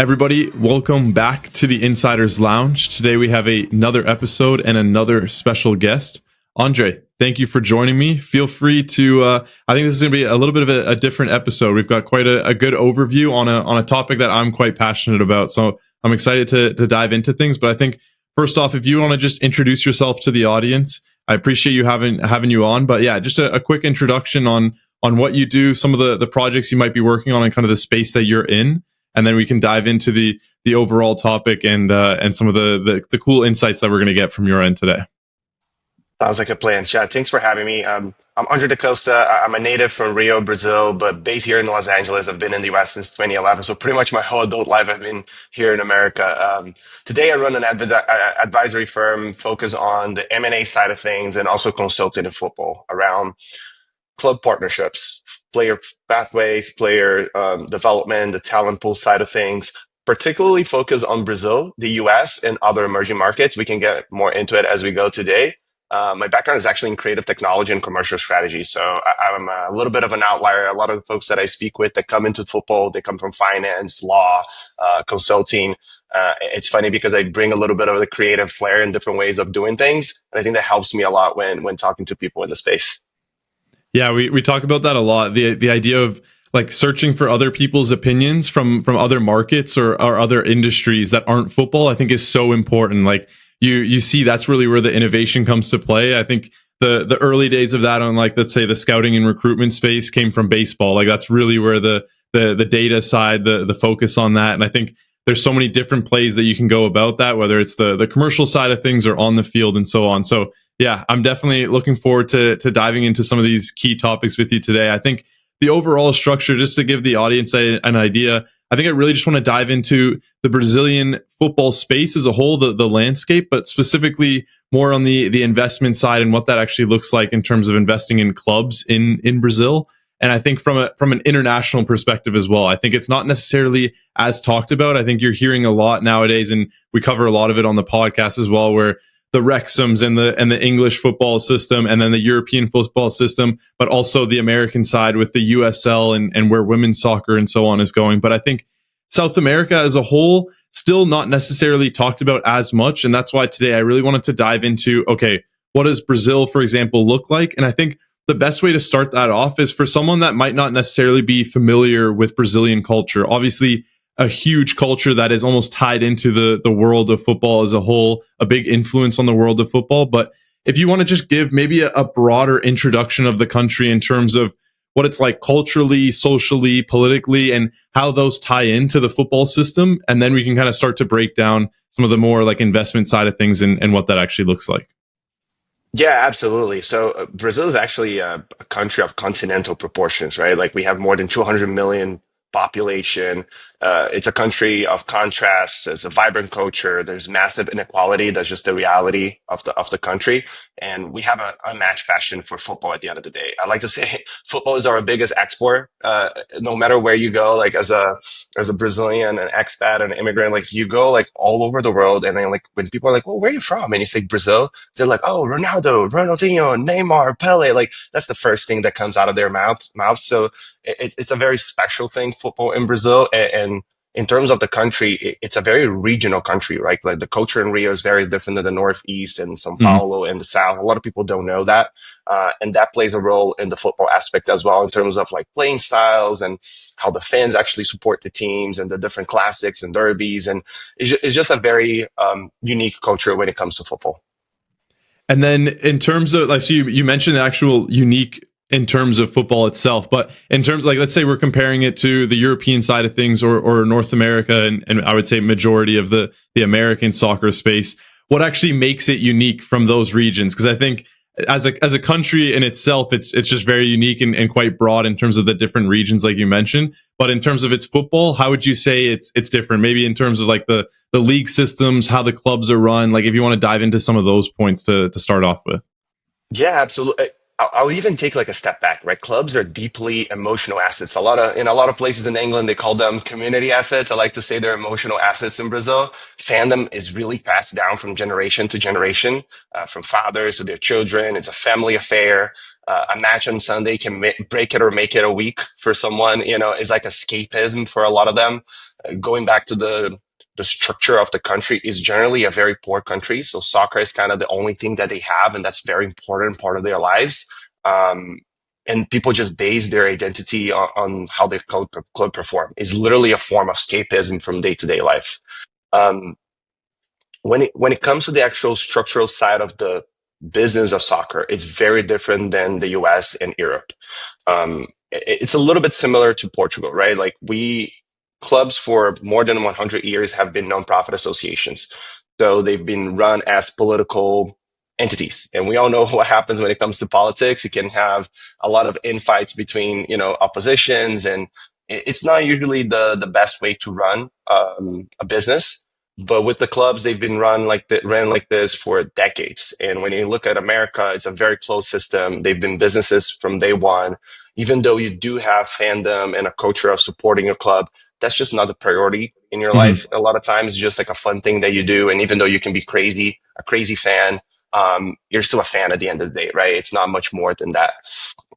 Everybody, welcome back to the Insiders Lounge. Today we have another episode and another special guest. Andre, thank you for joining me. Feel free to, I think this is going to be a little bit of a different episode. We've got quite a good overview on a topic that I'm quite passionate about. So I'm excited to dive into things. But I think first off, if you want to just introduce yourself to the audience, I appreciate you having you on. But yeah, just a quick introduction on what you do, some of the projects you might be working on, and kind of the space that you're in. And then we can dive into the overall topic and some of the cool insights that we're going to get from your end today. Sounds like a plan, Chad. Thanks for having me. I'm Andre Costa. I'm a native from Rio, Brazil, but based here in Los Angeles. I've been in the US since 2011, so pretty much my whole adult life I've been here in America. Today I run an advisory firm focused on the M&A side of things and also consulting in football around club partnerships, player pathways, player development, the talent pool side of things, particularly focused on Brazil, the US, and other emerging markets. We can get more into it as we go today. My background is actually in creative technology and commercial strategy. So I'm a little bit of an outlier. A lot of the folks that I speak with that come into football, they come from finance, law, consulting. It's funny because I bring a little bit of the creative flair and different ways of doing things. And I think that helps me a lot when talking to people in the space. Yeah, we talk about that a lot. The idea of like searching for other people's opinions from other markets or other industries that aren't football, I think is so important. Like you see that's really where the innovation comes to play. I think the early days of that on, like, let's say the scouting and recruitment space came from baseball. Like that's really where the data side, the focus on that. And I think there's so many different plays that you can go about that, whether it's the commercial side of things or on the field and so on. So yeah, I'm definitely looking forward to diving into some of these key topics with you today. I think the overall structure, just to give the audience an idea, I think I really just want to dive into the Brazilian football space as a whole, the landscape, but specifically more on the investment side and what that actually looks like in terms of investing in clubs in Brazil. And I think from an international perspective as well, I think it's not necessarily as talked about. I think you're hearing a lot nowadays, and we cover a lot of it on the podcast as well, where the Wrexhams and the English football system, and then the European football system, but also the American side with the USL and where women's soccer and so on is going. But I think South America as a whole, still not necessarily talked about as much. And that's why today I really wanted to dive into, okay, what does Brazil, for example, look like? And I think the best way to start that off is for someone that might not necessarily be familiar with Brazilian culture. Obviously, a huge culture that is almost tied into the world of football as a whole, a big influence on the world of football. But if you want to just give maybe a broader introduction of the country in terms of what it's like culturally, socially, politically, and how those tie into the football system, and then we can kind of start to break down some of the more like investment side of things and what that actually looks like. Yeah, absolutely. So Brazil is actually a country of continental proportions, right? Like we have more than 200 million population. It's a country of contrasts. There's a vibrant culture. There's massive inequality. That's just the reality of the country. And we have an unmatched passion for football at the end of the day. I like to say football is our biggest export. No matter where you go, like as a Brazilian, an expat, an immigrant, like you go like all over the world. And then like when people are like, well, where are you from? And you say Brazil, they're like, oh, Ronaldo, Ronaldinho, Neymar, Pele. Like that's the first thing that comes out of their mouth. So it's a very special thing, football in Brazil. And in terms of the country, it's a very regional country, right? Like the culture in Rio is very different than the Northeast and São Paulo and the South. A lot of people don't know that. And that plays a role in the football aspect as well, in terms of like playing styles and how the fans actually support the teams and the different classics and derbies. And it's just a very unique culture when it comes to football. And then in terms of, like, so you mentioned the actual unique in terms of football itself, but in terms, like, let's say we're comparing it to the European side of things or North America, and I would say majority of the American soccer space, what actually makes it unique from those regions? Because I think as a country in itself, it's just very unique and quite broad in terms of the different regions, like you mentioned. But in terms of its football, how would you say it's different? Maybe in terms of like the league systems, how the clubs are run. Like if you want to dive into some of those points to start off with. Yeah, absolutely. I would even take like a step back, right? Clubs are deeply emotional assets. In a lot of places in England, they call them community assets. I like to say they're emotional assets in Brazil. Fandom is really passed down from generation to generation, from fathers to their children. It's a family affair. A match on Sunday can break it or make it a week for someone. It's like escapism for a lot of them. Going back to the structure of the country is generally a very poor country. So soccer is kind of the only thing that they have, and that's a very important part of their lives. Um, and people just base their identity on how their club perform. It's literally a form of escapism from day to day life. Um, when it comes to the actual structural side of the business of soccer, it's very different than the US and Europe. It's a little bit similar to Portugal, right? Like clubs for more than 100 years have been nonprofit associations. So they've been run as political entities. And we all know what happens when it comes to politics. You can have a lot of infights between, oppositions, and it's not usually the best way to run a business. But with the clubs, they've been ran like this for decades. And when you look at America, it's a very closed system. They've been businesses from day one. Even though you do have fandom and a culture of supporting your club, that's just not a priority in your life. A lot of times it's just like a fun thing that you do. And even though you can be a crazy fan, you're still a fan at the end of the day, right? It's not much more than that.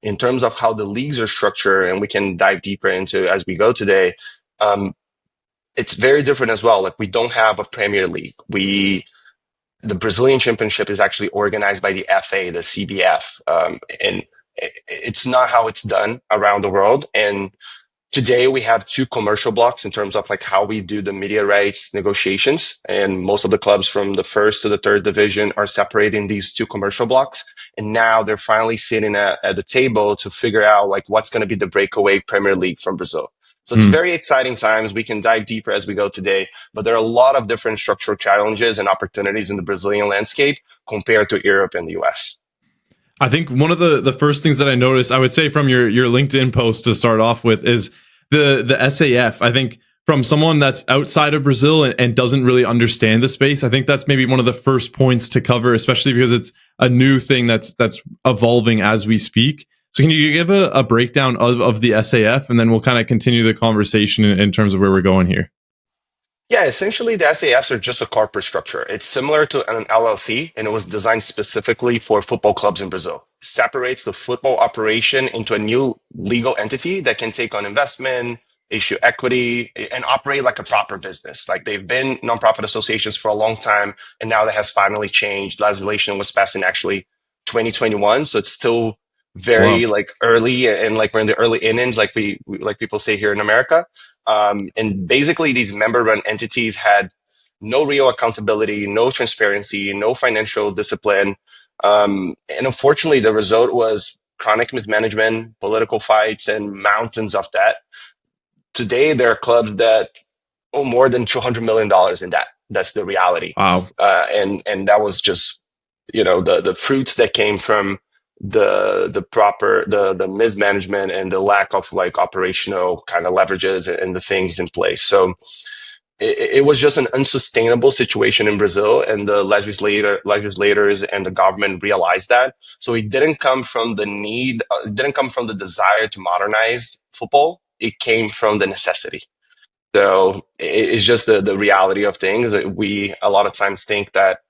In terms of how the leagues are structured, and we can dive deeper into as we go today, it's very different as well. Like, we don't have a Premier League. The Brazilian Championship is actually organized by the FA, the CBF, and it's not how it's done around the world. And today we have two commercial blocks in terms of like how we do the media rights negotiations. And most of the clubs from the first to the third division are separating these two commercial blocks. And now they're finally sitting at the table to figure out like what's going to be the breakaway Premier League from Brazil. So it's very exciting times. We can dive deeper as we go today, but there are a lot of different structural challenges and opportunities in the Brazilian landscape compared to Europe and the US. I think one of the first things that I noticed, I would say from your LinkedIn post to start off with, is the SAF. I think from someone that's outside of Brazil and doesn't really understand the space, I think that's maybe one of the first points to cover, especially because it's a new thing that's evolving as we speak. So can you give a breakdown of the SAF, and then we'll kind of continue the conversation in terms of where we're going here? Yeah, essentially the SAFs are just a corporate structure. It's similar to an LLC, and it was designed specifically for football clubs in Brazil. It separates the football operation into a new legal entity that can take on investment, issue equity, and operate like a proper business. Like, they've been nonprofit associations for a long time, and now that has finally changed. Legislation was passed in actually 2021, so it's still very like early, and like we're in the early innings, like we like people say here in America. And basically, these member-run entities had no real accountability, no transparency, no financial discipline. And unfortunately, the result was chronic mismanagement, political fights, and mountains of debt. Today, there are clubs that owe more than $200 million in debt. That's the reality. Wow. And that was just, the fruits that came from the mismanagement and the lack of like operational kind of leverages and the things in place. So it was just an unsustainable situation in Brazil, and the legislators and the government realized that. So it didn't come from the need, it didn't come from the desire to modernize football. It came from the necessity. So it's just the reality of things. We a lot of times think that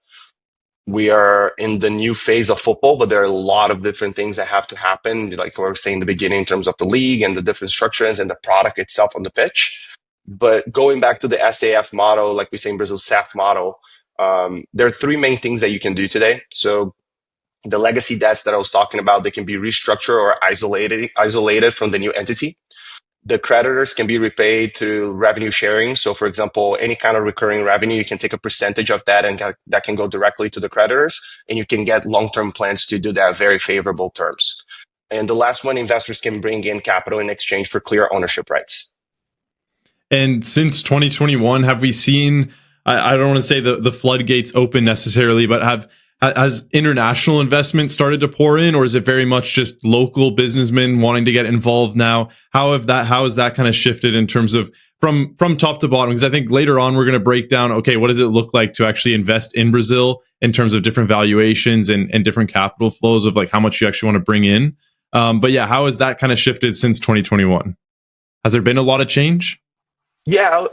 we are in the new phase of football, but there are a lot of different things that have to happen, like we were saying in the beginning, in terms of the league and the different structures and the product itself on the pitch. But going back to the SAF model, like we say in Brazil, SAF model, there are three main things that you can do today. So the legacy debts that I was talking about, they can be restructured or isolated from the new entity. The creditors can be repaid through revenue sharing. So, for example, any kind of recurring revenue, you can take a percentage of that, and that can go directly to the creditors, and you can get long-term plans to do that at very favorable terms. And the last one, investors can bring in capital in exchange for clear ownership rights. And since 2021, have we seen, I don't want to say the floodgates open necessarily, but has international investment started to pour in, or is it very much just local businessmen wanting to get involved now? How has that kind of shifted in terms of from top to bottom, because I think later on we're going to break down, okay, what does it look like to actually invest in Brazil in terms of different valuations and different capital flows of like how much you actually want to bring in. But yeah, how has that kind of shifted since 2021? Has there been a lot of change? Yeah,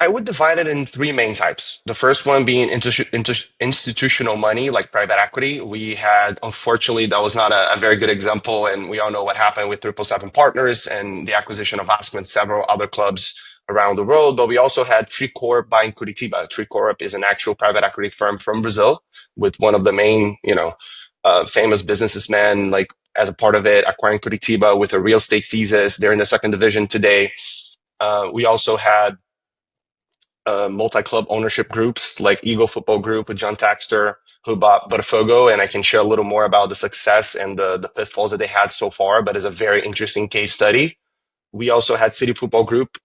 I would divide it in three main types. The first one being institutional money, like private equity. We had, unfortunately, that was not a very good example, and we all know what happened with 777 Partners and the acquisition of Asco and several other clubs around the world. But we also had Tricorp buying Curitiba. Tricorp is an actual private equity firm from Brazil with one of the main, famous businessmen, like as a part of it, acquiring Curitiba with a real estate thesis. They're in the second division today. We also had multi-club ownership groups like Eagle Football Group with John Textor, who bought Botafogo, and I can share a little more about the success and the pitfalls that they had so far, but it's a very interesting case study. We also had City Football Group,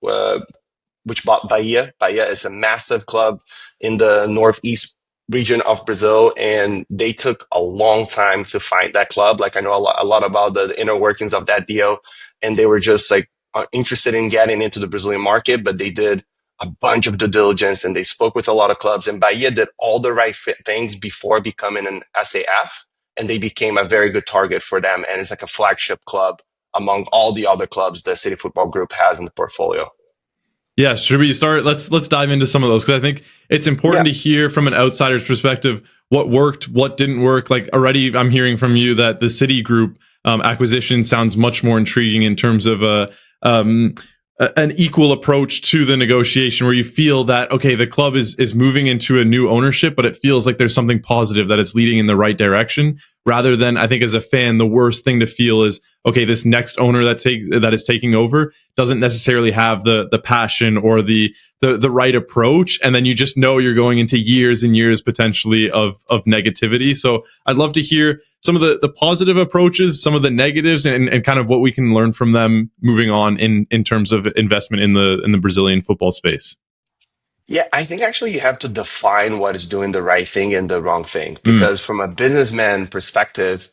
which bought Bahia. Bahia is a massive club in the northeast region of Brazil, and they took a long time to find that club. Like I know a lot about the inner workings of that deal, and they were just like interested in getting into the Brazilian market, but they did a bunch of due diligence and they spoke with a lot of clubs. And Bahia did all the right things before becoming an SAF, and they became a very good target for them. And it's like a flagship club among all the other clubs the City Football Group has in the portfolio. Yeah, should we start? Let's dive into some of those, because I think it's important Yeah. to hear from an outsider's perspective what worked, what didn't work. Like already, I'm hearing from you that the City Group acquisition sounds much more intriguing in terms of an equal approach to the negotiation, where you feel that okay, the club is moving into a new ownership, but it feels like there's something positive, that it's leading in the right direction, rather than, I think as a fan, the worst thing to feel is okay, this next owner that is taking over doesn't necessarily have the passion or the right approach, and then you just know you're going into years and years potentially of negativity. So I'd love to hear some of the positive approaches, some of the negatives, and kind of what we can learn from them moving on in terms of investment in the Brazilian football space. Yeah, I think actually you have to define what is doing the right thing and the wrong thing. Mm, Because from a businessman perspective,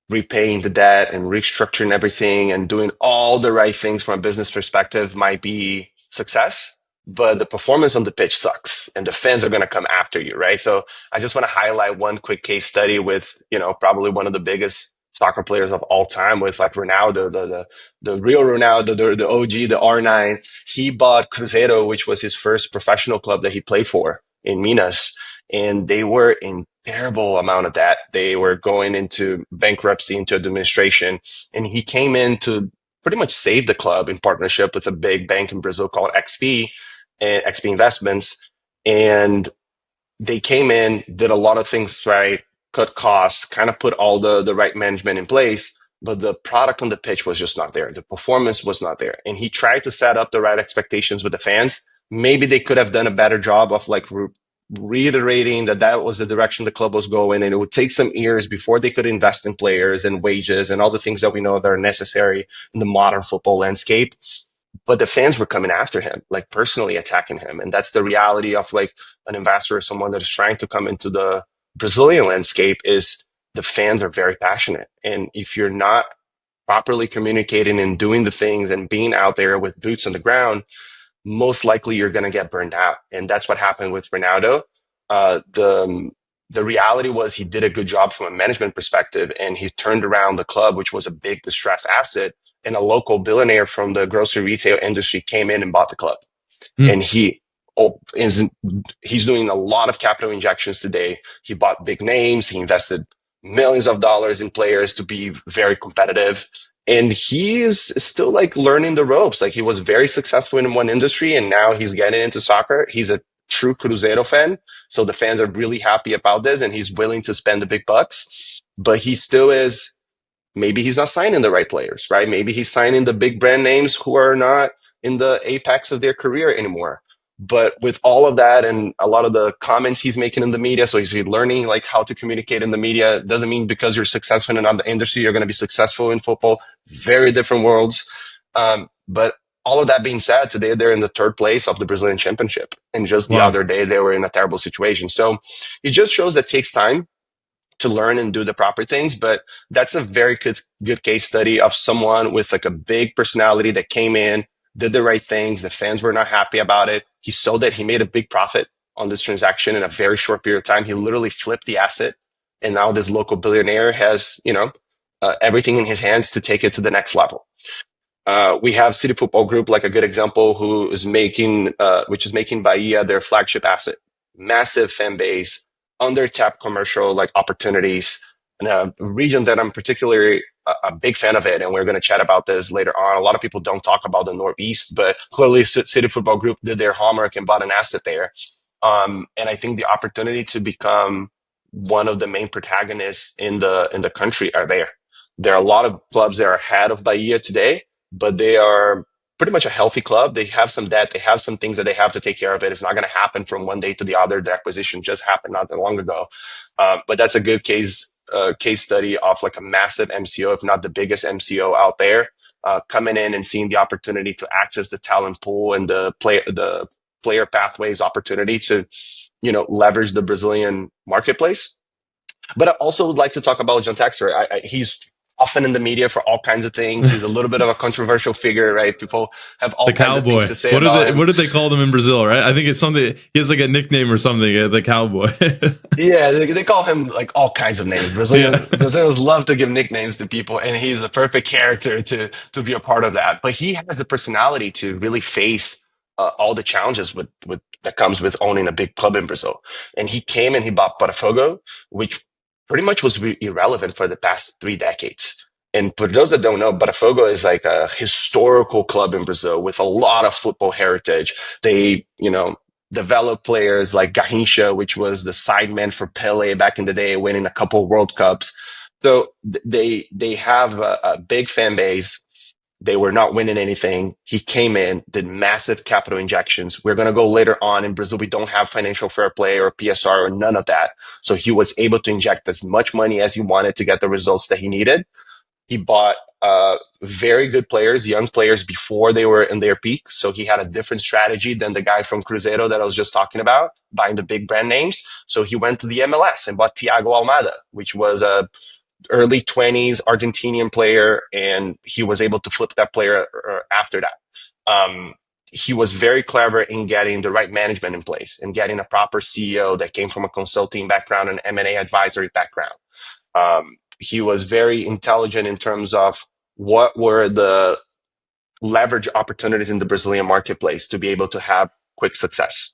repaying the debt and restructuring everything and doing all the right things from a business perspective might be success, but the performance on the pitch sucks and the fans are going to come after you, right? So I just want to highlight one quick case study with, probably one of the biggest soccer players of all time with like Ronaldo, the real Ronaldo, the OG, the R9. He bought Cruzeiro, which was his first professional club that he played for in Minas, and they were in terrible amount of debt. They were going into bankruptcy, into administration, and he came in to pretty much save the club in partnership with a big bank in Brazil called XP and XP Investments. And they came in, did a lot of things right, cut costs, kind of put all the right management in place, but the product on the pitch was just not there. The performance was not there. And he tried to set up the right expectations with the fans. Maybe they could have done a better job of like reiterating that was the direction the club was going, and it would take some years before they could invest in players and wages and all the things that we know that are necessary in the modern football landscape. But the fans were coming after him, like personally attacking him. And that's the reality of like an investor or someone that is trying to come into the Brazilian landscape, is the fans are very passionate. And if you're not properly communicating and doing the things and being out there with boots on the ground, most likely you're going to get burned out. And that's what happened with Ronaldo. The reality was he did a good job from a management perspective, and he turned around the club, which was a big distressed asset. And a local billionaire from the grocery retail industry came in and bought the club. mm, And he's doing a lot of capital injections today. He bought big names. He invested millions of dollars in players to be very competitive. And he is still like learning the ropes. Like he was very successful in one industry, and now he's getting into soccer. He's a true Cruzeiro fan. So the fans are really happy about this, and he's willing to spend the big bucks. But he still is, maybe he's not signing the right players, right? Maybe he's signing the big brand names who are not in the apex of their career anymore. But with all of that and a lot of the comments he's making in the media, so he's learning like how to communicate in the media. Doesn't mean because you're successful in another industry, you're going to be successful in football. Very different worlds. But all of that being said, today they're in the third place of the Brazilian Championship. And just the wow. other day, they were in a terrible situation. So it just shows that it takes time to learn and do the proper things. But that's a very good case study of someone with like a big personality that came in, did the right things. The fans were not happy about it. He sold it. He made a big profit on this transaction in a very short period of time. He literally flipped the asset. And now this local billionaire has, everything in his hands to take it to the next level. We have City Football Group, like a good example, which is making Bahia their flagship asset. Massive fan base, under-tapped commercial like opportunities, and a region that I'm particularly a big fan of it. And we're going to chat about this later on. A lot of people don't talk about the Northeast, but clearly City Football Group did their homework and bought an asset there. And I think the opportunity to become one of the main protagonists in the country are there. There are a lot of clubs that are ahead of Bahia today, but they are pretty much a healthy club. They have some debt. They have some things that they have to take care of. It's not going to happen from one day to the other. The acquisition just happened not that long ago. But that's a good case study of like a massive MCO, if not the biggest MCO out there, coming in and seeing the opportunity to access the talent pool and the player pathways opportunity to, leverage the Brazilian marketplace. But I also would like to talk about John Textor. He's often in the media for all kinds of things. He's a little bit of a controversial figure, right? People have all kinds of things to say about him. What did they call them in Brazil, right? I think it's something, he has like a nickname or something, the cowboy. Yeah, they call him like all kinds of names. Brazilians love to give nicknames to people, and he's the perfect character to be a part of that. But he has the personality to really face all the challenges with that comes with owning a big club in Brazil. And he came and he bought Botafogo, which pretty much was irrelevant for the past 3 decades. And for those that don't know, Botafogo is like a historical club in Brazil with a lot of football heritage. They, develop players like Garrincha, which was the sideman for Pele back in the day, winning a couple of World Cups. So they have a big fan base. They were not winning anything. He came in, did massive capital injections. We're going to go later on. In Brazil, we don't have financial fair play or PSR or none of that. So he was able to inject as much money as he wanted to get the results that he needed. He bought very good players, young players, before they were in their peak. So he had a different strategy than the guy from Cruzeiro that I was just talking about, buying the big brand names. So he went to the MLS and bought Thiago Almada, which was a early 20s Argentinian player, and he was able to flip that player after that. He was very clever in getting the right management in place and getting a proper CEO that came from a consulting background and M&A advisory background. He was very intelligent in terms of what were the leverage opportunities in the Brazilian marketplace to be able to have quick success.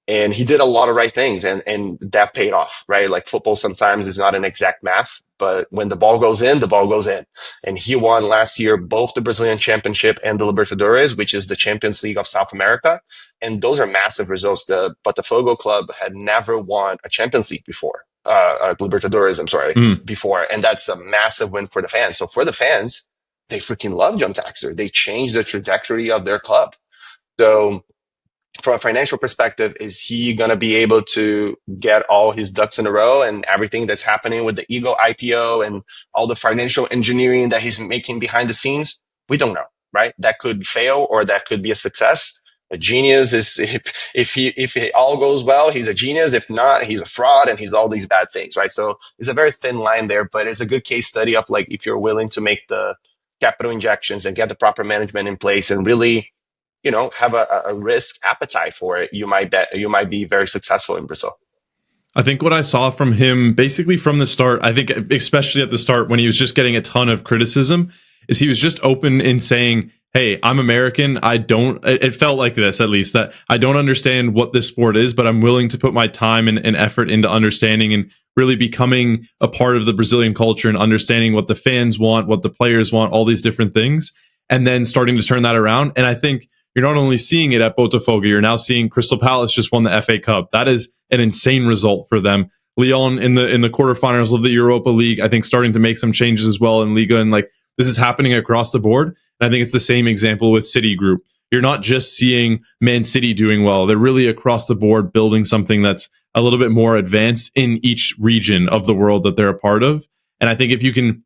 And he did a lot of right things, and that paid off, right? Like football sometimes is not an exact math, but when the ball goes in, the ball goes in. And he won last year both the Brazilian Championship and the Libertadores, which is the Champions League of South America. And those are massive results. The Botafogo club had never won a Champions League before, Libertadores, before. And that's a massive win for the fans. So for the fans, they freaking love John Textor. They changed the trajectory of their club. So from a financial perspective, is he going to be able to get all his ducks in a row and everything that's happening with the Eagle IPO and all the financial engineering that he's making behind the scenes? We don't know, right? That could fail or that could be a success. A genius is if it all goes well, he's a genius. If not, he's a fraud and he's all these bad things, right? So it's a very thin line there, but it's a good case study of like if you're willing to make the capital injections and get the proper management in place and really, have a risk appetite for it, you might be very successful in Brazil. I think what I saw from him basically from the start, I think especially at the start when he was just getting a ton of criticism, is he was just open in saying, hey, I'm American. It felt like this, at least, that I don't understand what this sport is, but I'm willing to put my time and effort into understanding and really becoming a part of the Brazilian culture and understanding what the fans want, what the players want, all these different things, and then starting to turn that around. And I think you're not only seeing it at Botafogo, you're now seeing Crystal Palace just won the FA Cup. That is an insane result for them. Lyon in the quarterfinals of the Europa League, I think starting to make some changes as well in Liga, and like this is happening across the board. And I think it's the same example with City Group. You're not just seeing Man City doing well. They're really across the board building something that's a little bit more advanced in each region of the world that they're a part of. And I think if you can,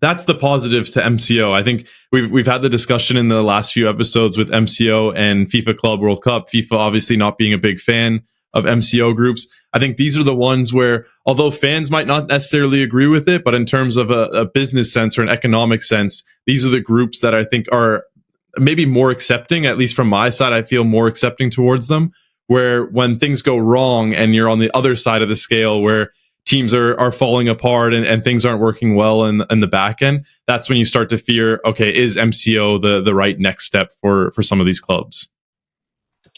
that's the positives to MCO. I think we've had the discussion in the last few episodes with MCO and FIFA Club World Cup. FIFA obviously not being a big fan of MCO groups. I think these are the ones where, although fans might not necessarily agree with it, but in terms of a business sense or an economic sense, these are the groups that I think are maybe more accepting, at least from my side. I feel more accepting towards them, where when things go wrong and you're on the other side of the scale where teams are falling apart and things aren't working well in the back end, that's when you start to fear, okay, is MCO the right next step for some of these clubs?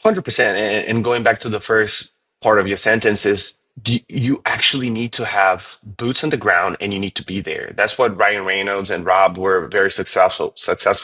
100%. And going back to the first part of your sentence is, you actually need to have boots on the ground and you need to be there. That's what Ryan Reynolds and Rob were very successful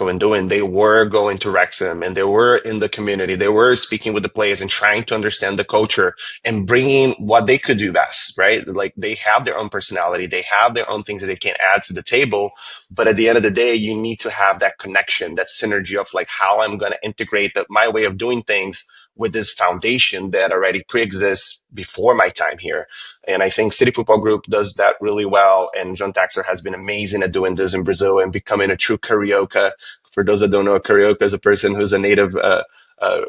in doing. They were going to Wrexham and they were in the community. They were speaking with the players and trying to understand the culture and bringing what they could do best, right? Like they have their own personality. They have their own things that they can add to the table. But at the end of the day, you need to have that connection, that synergy of like how I'm going to integrate my way of doing things with this foundation that already pre-exists before my time here. And I think City Football Group does that really well. And John Textor has been amazing at doing this in Brazil and becoming a true carioca. For those that don't know, a carioca is a person who's a native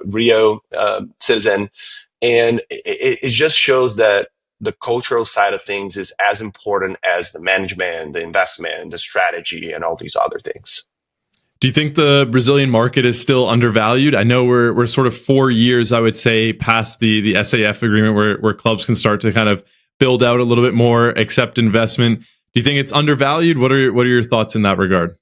Rio citizen. And it just shows that the cultural side of things is as important as the management, the investment, the strategy, and all these other things. Do you think the Brazilian market is still undervalued? I know we're sort of 4 years, I would say, past the SAF agreement where clubs can start to kind of build out a little bit more, accept investment. Do you think it's undervalued? What are your thoughts in that regard?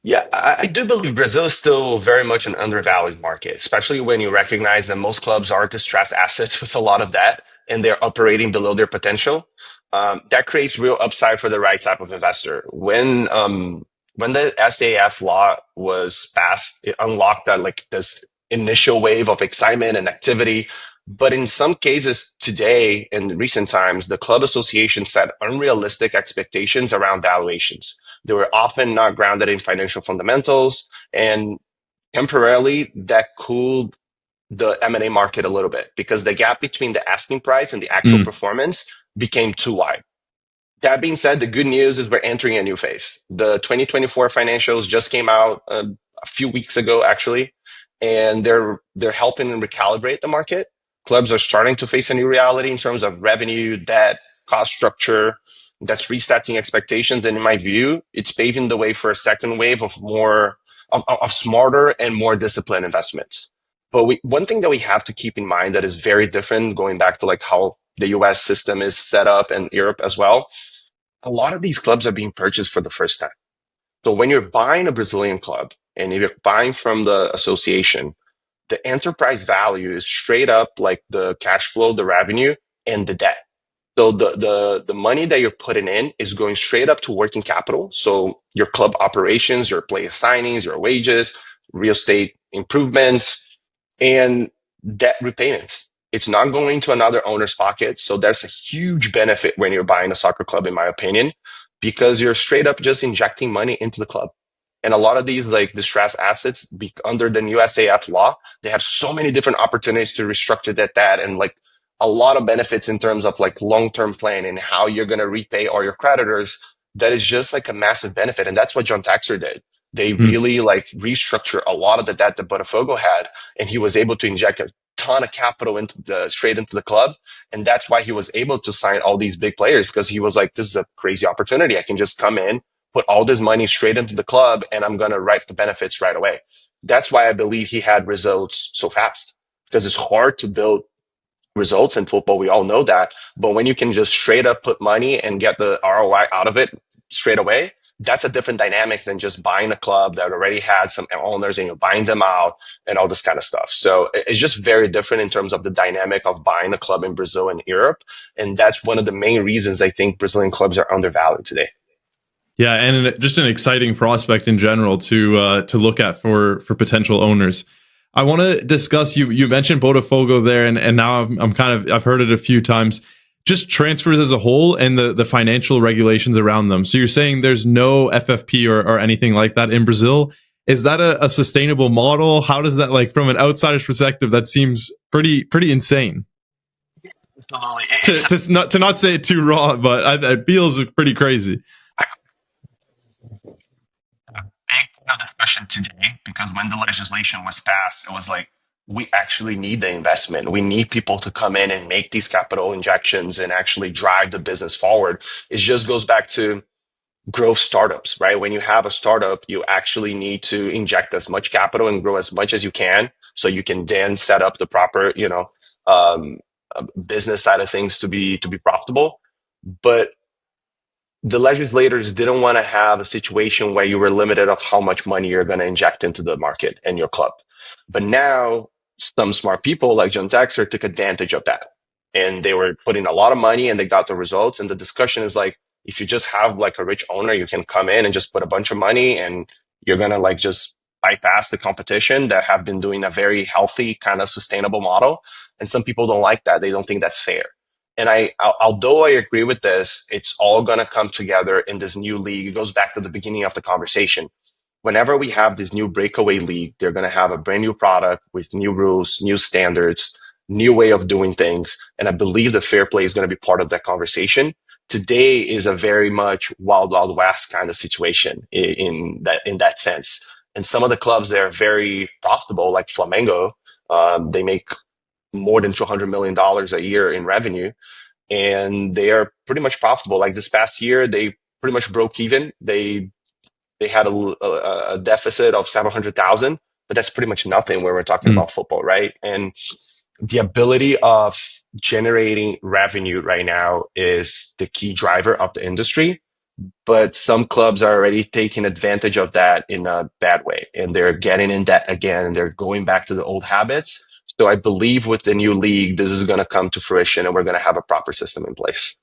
Yeah, I do believe Brazil is still very much an undervalued market, especially when you recognize that most clubs are distressed assets with a lot of that and they're operating below their potential. That creates real upside for the right type of investor. When the SAF law was passed, it unlocked that like this initial wave of excitement and activity. But in some cases today, in recent times, the club association set unrealistic expectations around valuations. They were often not grounded in financial fundamentals, and temporarily that cooled the M&A market a little bit because the gap between the asking price and the actual Mm. performance became too wide. That being said, the good news is we're entering a new phase. The 2024 financials just came out a few weeks ago, actually, and they're helping recalibrate the market. Clubs are starting to face a new reality in terms of revenue, debt, cost structure. That's resetting expectations, and in my view, it's paving the way for a second wave of smarter and more disciplined investments. But one thing that we have to keep in mind that is very different, going back to like how the US system is set up and Europe as well, a lot of these clubs are being purchased for the first time. So when you're buying a Brazilian club and if you're buying from the association, the enterprise value is straight up like the cash flow, the revenue, and the debt. So the money that you're putting in is going straight up to working capital. So your club operations, your player signings, your wages, real estate improvements, and debt repayments. It's not going to another owner's pocket. So there's a huge benefit when you're buying a soccer club, in my opinion, because you're straight up just injecting money into the club. And a lot of these like distressed assets under the new SAF law, they have so many different opportunities to restructure that and like a lot of benefits in terms of like long-term plan and how you're going to repay all your creditors. That is just like a massive benefit. And that's what John Textor did. They Mm. really like restructure a lot of the debt that Botafogo had, and he was able to inject a ton of capital straight into the club. And that's why he was able to sign all these big players, because he was like, this is a crazy opportunity. I can just come in, put all this money straight into the club, and I'm going to reap the benefits right away. That's why I believe he had results so fast, because it's hard to build results in football. We all know that. But when you can just straight up put money and get the ROI out of it straight away, that's a different dynamic than just buying a club that already had some owners and you're buying them out and all this kind of stuff. So it's just very different in terms of the dynamic of buying a club in Brazil and Europe. And that's one of the main reasons I think Brazilian clubs are undervalued today. Yeah, and just an exciting prospect in general to look at for potential owners. I want to discuss, you mentioned Botafogo there, and now I'm kind of, I've heard it a few times, just transfers as a whole and the financial regulations around them. So you're saying there's no FFP or anything like that in Brazil. Is that a sustainable model? How does that, like, from an outsider's perspective, that seems pretty insane. To not say it too raw, but it feels pretty crazy. Big discussion today, because when the legislation was passed, it was like, we actually need the investment. We need people to come in and make these capital injections and actually drive the business forward. It just goes back to growth startups, right? When you have a startup, you actually need to inject as much capital and grow as much as you can, so you can then set up the proper, um, business side of things to be profitable. But the legislators didn't want to have a situation where you were limited of how much money you're going to inject into the market and your club. But now some smart people like John Textor took advantage of that. And they were putting a lot of money and they got the results. And the discussion is like, if you just have like a rich owner, you can come in and just put a bunch of money and you're going to like just bypass the competition that have been doing a very healthy kind of sustainable model. And some people don't like that. They don't think that's fair. And although I agree with this, it's all going to come together in this new league. It goes back to the beginning of the conversation. Whenever we have this new breakaway league, they're going to have a brand new product with new rules, new standards, new way of doing things. And I believe the fair play is going to be part of that conversation. Today is a very much wild, wild west kind of situation in that sense. And some of the clubs that are very profitable, like Flamengo, they make more than $200 million a year in revenue, and they are pretty much profitable. Like this past year, they pretty much broke even. They had a deficit of 700,000, but that's pretty much nothing when we're talking Mm. about football, right? And the ability of generating revenue right now is the key driver of the industry. But some clubs are already taking advantage of that in a bad way, and they're getting in debt again, and they're going back to the old habits. So I believe with the new league, this is going to come to fruition, and we're going to have a proper system in place.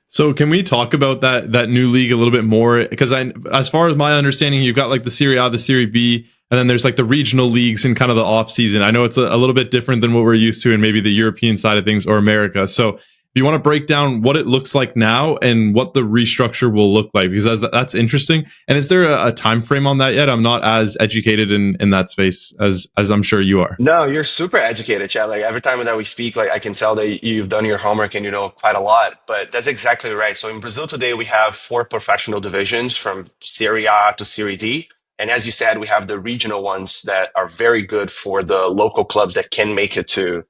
So can we talk about that new league a little bit more? Because as far as my understanding, you've got like the Serie A, the Serie B, and then there's like the regional leagues in kind of the off season. I know it's a little bit different than what we're used to in maybe the European side of things or America. So if you want to break down what it looks like now and what the restructure will look like, because that's interesting. And is there a time frame on that yet? I'm not as educated in that space as I'm sure you are. No, you're super educated, Chad. Like every time that we speak, like I can tell that you've done your homework and you know quite a lot. But that's exactly right. So in Brazil today, we have four professional divisions from Serie A to Serie D. And as you said, we have the regional ones that are very good for the local clubs that can make it to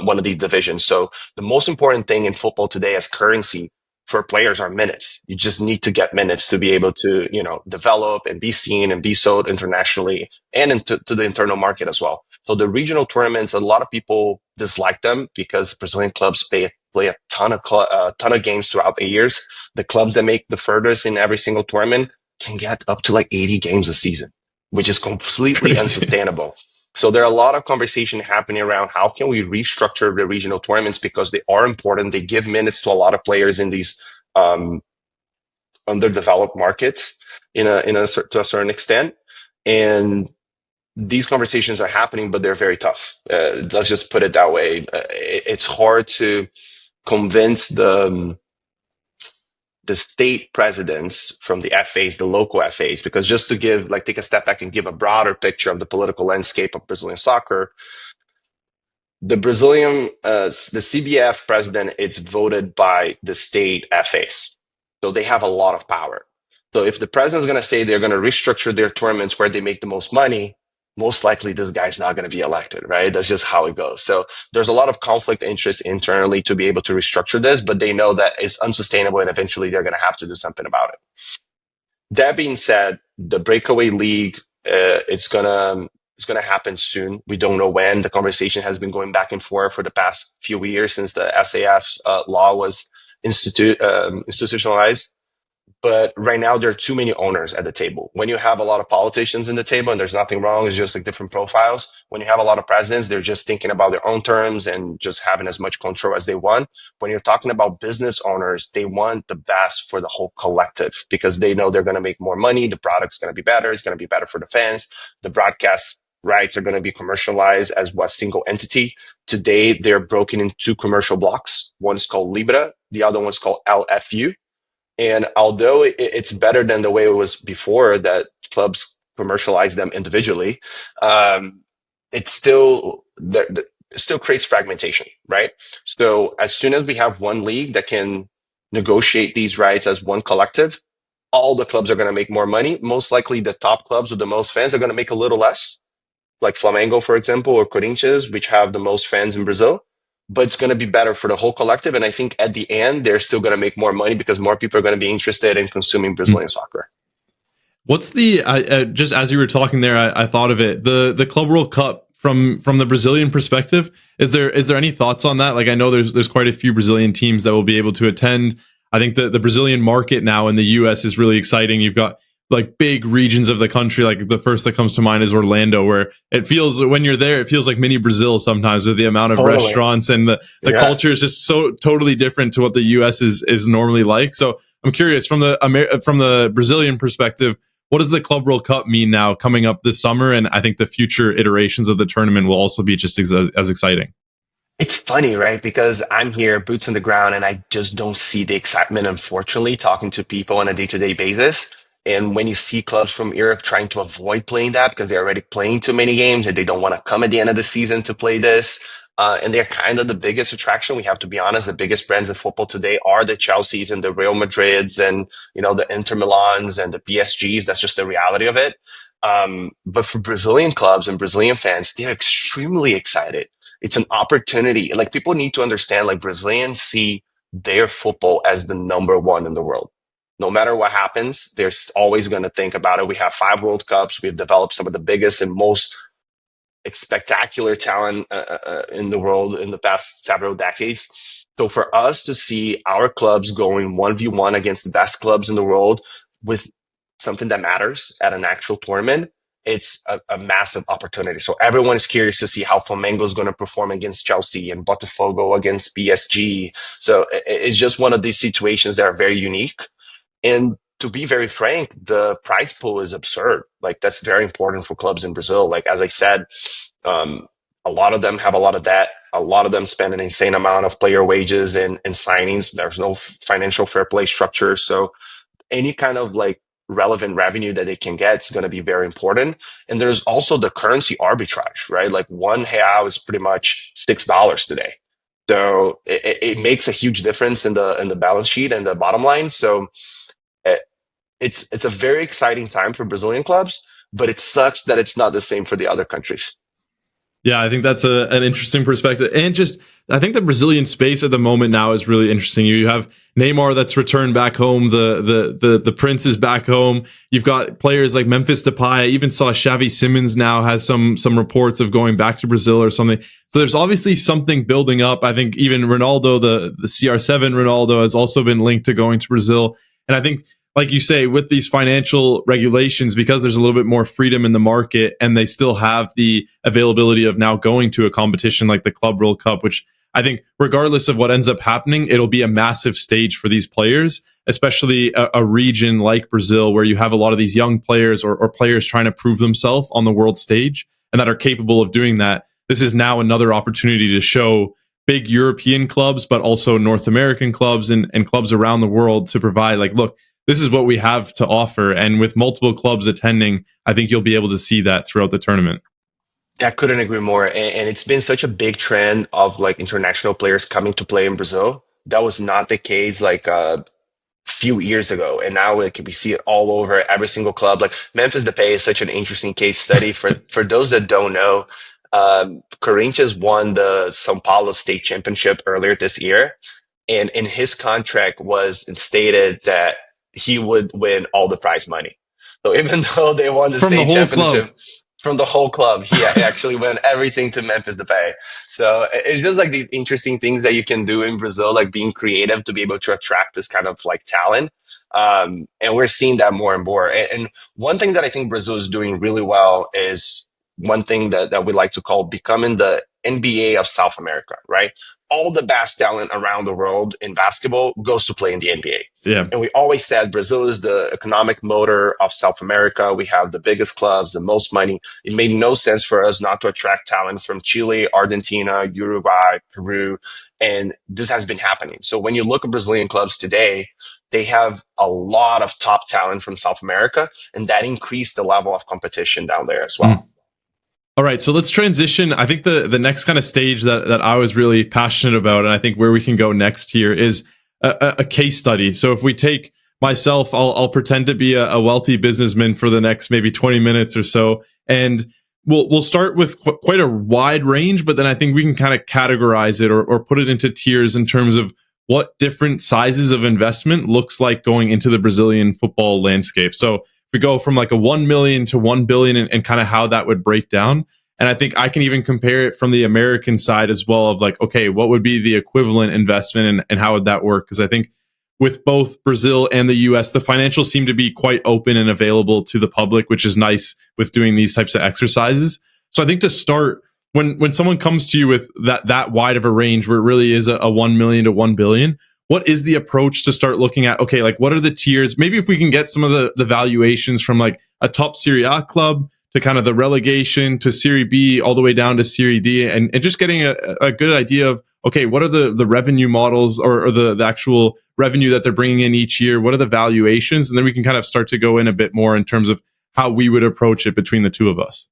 one of these divisions. So the most important thing in football today as currency for players are minutes. You just need to get minutes to be able to, develop and be seen and be sold internationally and into to the internal market as well. So the regional tournaments, a lot of people dislike them because Brazilian clubs play a ton of games throughout the years. The clubs that make the furthest in every single tournament can get up to like 80 games a season, which is completely Crazy. unsustainable. So there are a lot of conversation happening around how can we restructure the regional tournaments because they are important. They give minutes to a lot of players in these um, underdeveloped markets to a certain extent, and these conversations are happening, but they're very tough. Let's just put it that way. It's hard to convince the state presidents from the FAs, the local FAs, because just to take a step back and give a broader picture of the political landscape of Brazilian soccer, the CBF president, it's voted by the state FAs. So they have a lot of power. So if the president's going to say they're going to restructure their tournaments where they make the most money, most likely this guy's not going to be elected, right? That's just how it goes. So there's a lot of conflict interest internally to be able to restructure this, but they know that it's unsustainable and eventually they're going to have to do something about it. That being said, the breakaway league, it's gonna happen soon. We don't know when. The conversation has been going back and forth for the past few years since the SAF law was institutionalized. But right now, there are too many owners at the table. When you have a lot of politicians in the table, and there's nothing wrong, it's just like different profiles. When you have a lot of presidents, they're just thinking about their own terms and just having as much control as they want. When you're talking about business owners, they want the best for the whole collective because they know they're going to make more money. The product's going to be better. It's going to be better for the fans. The broadcast rights are going to be commercialized as one single entity. Today, they're broken into two commercial blocks. One's called Libra. The other one's called LFU. And although it's better than the way it was before that clubs commercialize them individually, it still creates fragmentation, right? So as soon as we have one league that can negotiate these rights as one collective, all the clubs are going to make more money. Most likely the top clubs with the most fans are going to make a little less, like Flamengo, for example, or Corinthians, which have the most fans in Brazil. but it's going to be better for the whole collective. And I think at the end, they're still going to make more money because more people are going to be interested in consuming Brazilian soccer. What's the just as you were talking there, I thought of it. The Club World Cup from the Brazilian perspective. Is there any thoughts on that? Like, I know there's quite a few Brazilian teams that will be able to attend. I think the Brazilian market now in the U.S. is really exciting. You've got like big regions of the country. Like the first that comes to mind is Orlando, where it feels when you're there, it feels like mini Brazil sometimes with the amount of restaurants, and the culture is just so totally different to what the U.S. is normally like. So I'm curious from the Brazilian perspective. What does the Club World Cup mean now coming up this summer? And I think the future iterations of the tournament will also be just as exciting. It's funny, right? Because I'm here, boots on the ground, and I just don't see the excitement, unfortunately, talking to people on a day-to-day basis. And when you see clubs from Europe trying to avoid playing that because they're already playing too many games and they don't want to come at the end of the season to play this, and they're kind of the biggest attraction. We have to be honest, the biggest brands in football today are the Chelseas and the Real Madrids and, the Inter Milans and the PSGs. That's just the reality of it. But for Brazilian clubs and Brazilian fans, they're extremely excited. It's an opportunity. Like, people need to understand, like, Brazilians see their football as the number one in the world. No matter what happens, they're always going to think about it. We have 5 World Cups. We've developed some of the biggest and most spectacular talent in the world in the past several decades. So for us to see our clubs going 1v1 against the best clubs in the world with something that matters at an actual tournament, it's a massive opportunity. So everyone is curious to see how Flamengo is going to perform against Chelsea and Botafogo against PSG. So it's just one of these situations that are very unique. And to be very frank, the prize pool is absurd. Like, that's very important for clubs in Brazil. Like, as I said, a lot of them have a lot of debt. A lot of them spend an insane amount of player wages and signings. There's no financial fair play structure. So any kind of like relevant revenue that they can get is going to be very important. And there's also the currency arbitrage, right? Like, one real is pretty much $6 today. So it makes a huge difference in the balance sheet and the bottom line. So it's a very exciting time for Brazilian clubs, but it sucks that it's not the same for the other countries. Yeah, I think that's an interesting perspective. And just, I think the Brazilian space at the moment now is really interesting. You have Neymar that's returned back home. The Prince is back home. You've got players like Memphis Depay. I even saw Xavi Simons now has some reports of going back to Brazil or something. So there's obviously something building up. I think even Ronaldo, the CR7 Ronaldo, has also been linked to going to Brazil. And I think, like you say, with these financial regulations, because there's a little bit more freedom in the market and they still have the availability of now going to a competition like the Club World Cup, which I think regardless of what ends up happening, it'll be a massive stage for these players, especially a region like Brazil where you have a lot of these young players or players trying to prove themselves on the world stage and that are capable of doing that. This is now another opportunity to show big European clubs, but also North American clubs and clubs around the world to provide, like, look, this is what we have to offer. And with multiple clubs attending, I think you'll be able to see that throughout the tournament. I couldn't agree more. And it's been such a big trend of like international players coming to play in Brazil. That was not the case like a few years ago. And now we see it all over every single club. Like, Memphis Depay is such an interesting case study. For those that don't know, Corinthians won the São Paulo State Championship earlier this year. And in his contract was stated that he would win all the prize money. So even though they won the state championship from the whole club, he actually went everything to Memphis Depay. So it's just like these interesting things that you can do in Brazil, like being creative to be able to attract this kind of like talent. And we're seeing that more and more. And one thing that I think Brazil is doing really well is one thing that we like to call becoming the NBA of South America, right? All the best talent around the world in basketball goes to play in the NBA. Yeah. And we always said Brazil is the economic motor of South America. We have the biggest clubs, the most money. It made no sense for us not to attract talent from Chile, Argentina, Uruguay, Peru. And this has been happening. So when you look at Brazilian clubs today, they have a lot of top talent from South America, and that increased the level of competition down there as well. All right, so let's transition. I think the next kind of stage that I was really passionate about, and I think where we can go next here is a case study. So if we take myself, I'll pretend to be a wealthy businessman for the next maybe 20 minutes or so, and we'll start with quite a wide range, but then I think we can kind of categorize it or put it into tiers in terms of what different sizes of investment looks like going into the Brazilian football landscape. So if we go from like a 1 million to 1 billion and kind of how that would break down. And I think I can even compare it from the American side as well of like, okay, what would be the equivalent investment and how would that work? Because I think with both Brazil and the US, the financials seem to be quite open and available to the public, which is nice with doing these types of exercises. So I think to start, when someone comes to you with that wide of a range where it really is a 1 million to 1 billion, what is the approach to start looking at, okay, like what are the tiers? Maybe if we can get some of the valuations from like a top Serie A club to kind of the relegation to Serie B all the way down to Serie D and just getting a good idea of, okay, what are the revenue models or the actual revenue that they're bringing in each year? What are the valuations? And then we can kind of start to go in a bit more in terms of how we would approach it between the two of us.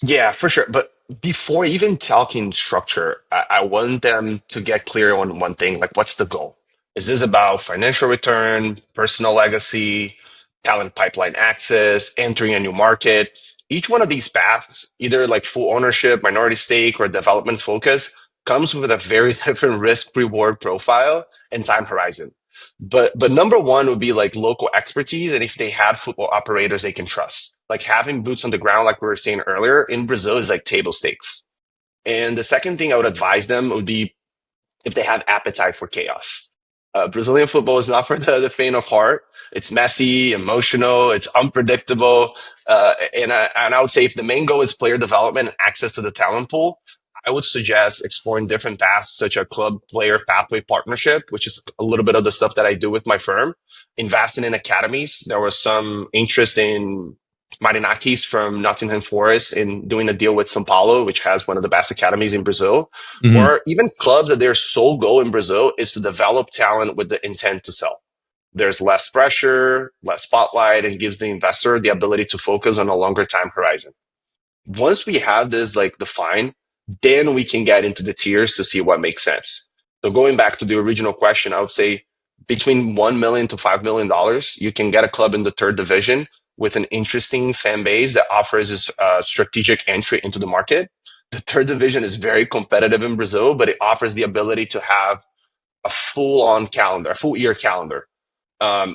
Yeah, for sure. But before even talking structure, I want them to get clear on one thing, like what's the goal? Is this about financial return, personal legacy, talent pipeline access, entering a new market? Each one of these paths, either like full ownership, minority stake, or development focus, comes with a very different risk reward profile and time horizon. But number one would be like local expertise, and if they had football operators they can trust. Like having boots on the ground, like we were saying earlier, in Brazil is like table stakes. And the second thing I would advise them would be if they have appetite for chaos. Brazilian football is not for the faint of heart. It's messy, emotional, it's unpredictable. And I would say if the main goal is player development and access to the talent pool, I would suggest exploring different paths, such as club player pathway partnership, which is a little bit of the stuff that I do with my firm. Investing in academies. There was some interest in Marinakis from Nottingham Forest in doing a deal with São Paulo, which has one of the best academies in Brazil, Mm-hmm. or even clubs that their sole goal in Brazil is to develop talent with the intent to sell. There's less pressure, less spotlight, and gives the investor the ability to focus on a longer time horizon. Once we have this like defined, then we can get into the tiers to see what makes sense. So going back to the original question, I would say between $1 million to $5 million, you can get a club in the third division with an interesting fan base that offers a strategic entry into the market. The third division is very competitive in Brazil, but it offers the ability to have a full on calendar, a full year calendar,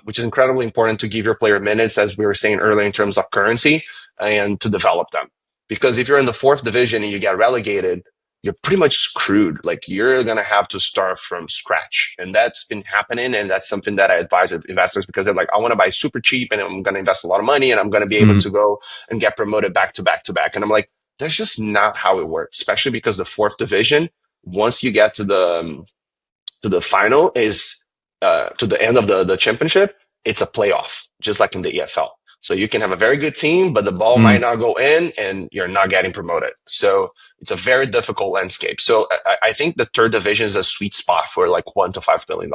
which is incredibly important to give your player minutes, as we were saying earlier, in terms of currency and to develop them. Because if you're in the fourth division and you get relegated, you're pretty much screwed. Like you're going to have to start from scratch. And that's been happening. And that's something that I advise investors because they're like, I want to buy super cheap and I'm going to invest a lot of money and I'm going to be able to go and get promoted back to back to back. And I'm like, that's just not how it works, especially because the fourth division, once you get to the final is to the end of the championship, it's a playoff, just like in the EFL. So you can have a very good team, but the ball might not go in and you're not getting promoted. So it's a very difficult landscape. So I think the third division is a sweet spot for like $1 to $5 million.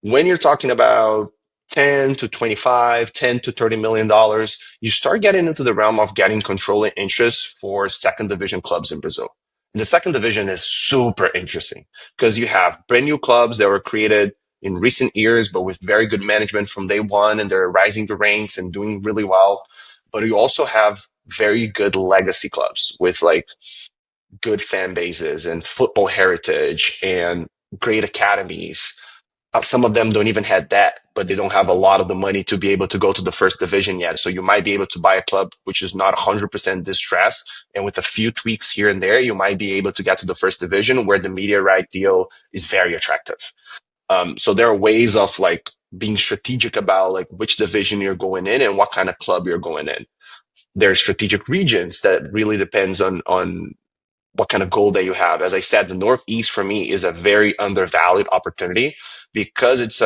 When you're talking about 10 to 25, 10 to $30 million, you start getting into the realm of getting controlling interest for second division clubs in Brazil. And the second division is super interesting because you have brand new clubs that were created in recent years, but with very good management from day one, and they're rising the ranks and doing really well. But you also have very good legacy clubs with like good fan bases and football heritage and great academies. Some of them don't even have that, but they don't have a lot of the money to be able to go to the first division yet. So you might be able to buy a club which is not 100% distressed. And with a few tweaks here and there, you might be able to get to the first division where the media right deal is very attractive. So there are ways of like being strategic about like which division you're going in and what kind of club you're going in. There's strategic regions that really depends on what kind of goal that you have. As I said, the Northeast for me is a very undervalued opportunity because it's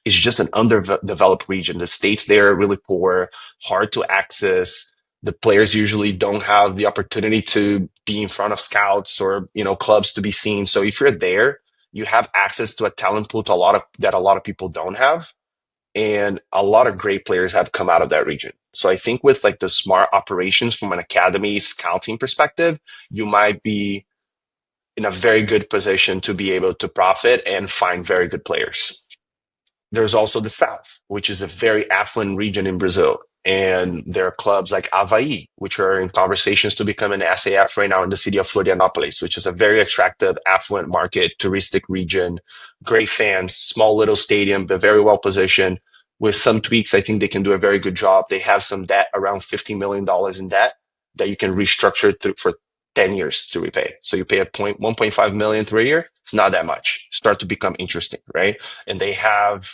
just an underdeveloped region. The states there are really poor, hard to access. The players usually don't have the opportunity to be in front of scouts or clubs to be seen. So if you're there, you have access to a talent pool to a lot of people don't have, and a lot of great players have come out of that region. So I think with like the smart operations from an academy scouting perspective, you might be in a very good position to be able to profit and find very good players. There's also the South, which is a very affluent region in Brazil. And there are clubs like Avaí, which are in conversations to become an SAF right now in the city of Florianopolis, which is a very attractive, affluent market, touristic region, great fans, small little stadium, but very well positioned. With some tweaks, I think they can do a very good job. They have some debt, around $50 million in debt, that you can restructure through for 10 years to repay. So you pay 1.5 million through a year. It's not that much. Start to become interesting, right? And they have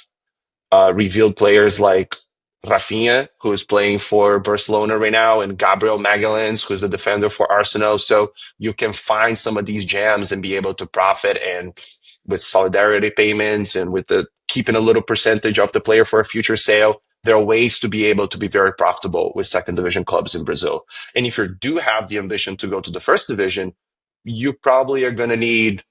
revealed players like Rafinha, who is playing for Barcelona right now, and Gabriel Magalhães, who's the defender for Arsenal. So you can find some of these gems and be able to profit, and with solidarity payments and with the keeping a little percentage of the player for a future sale. There are ways to be able to be very profitable with second division clubs in Brazil. And if you do have the ambition to go to the first division, you probably are going to need,